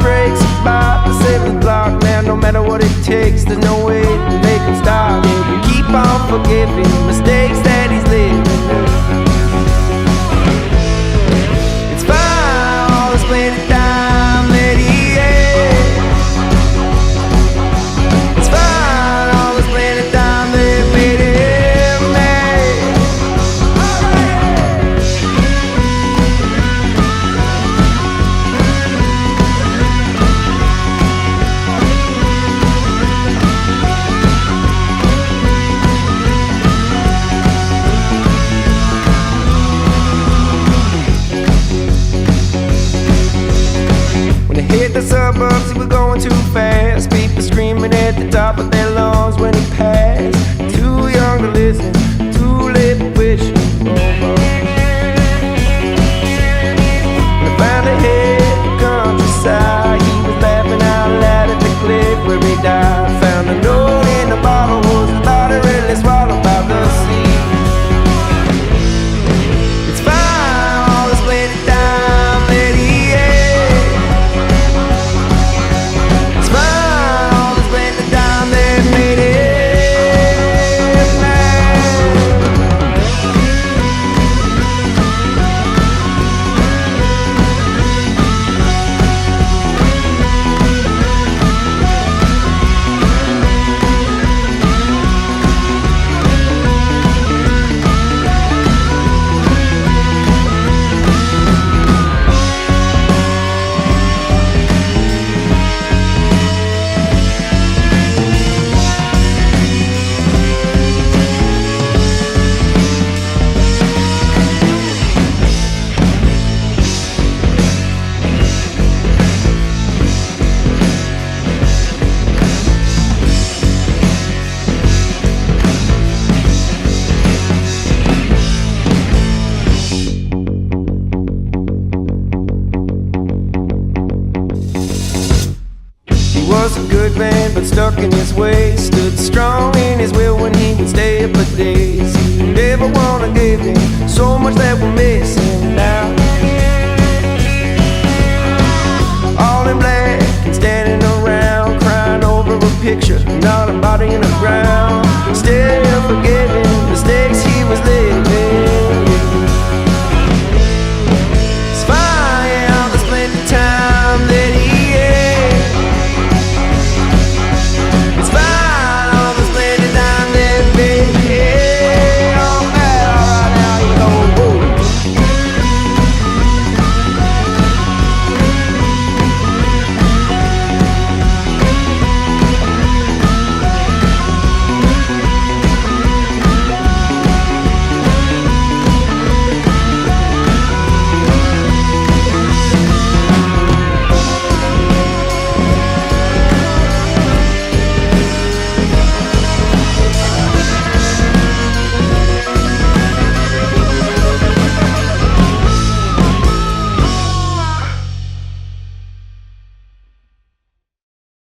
breaks about the 7 o'clock. Now no matter what it takes, there's no way to make him stop. He can keep on forgiving mistakes that he's living through. It's fine, all this plenty time that he had. It's fine, all this plenty time that made him mad. When he hit the suburbs, he was going too fast. People screaming at the top of their lungs when he passed. Too young to listen, too late for wishing for more. When he finally hit the countryside, he was laughing out loud at the cliff where he died. Found a note in the bottle, was about to really swallowed by the sea. It's fine, all this plenty time that he had. It's fine, all this plenty time that made him mad. He was a good man, but stuck in his ways. Stood strong in his will when he would stay up for days. He never wanna give in, so much that we're missing now.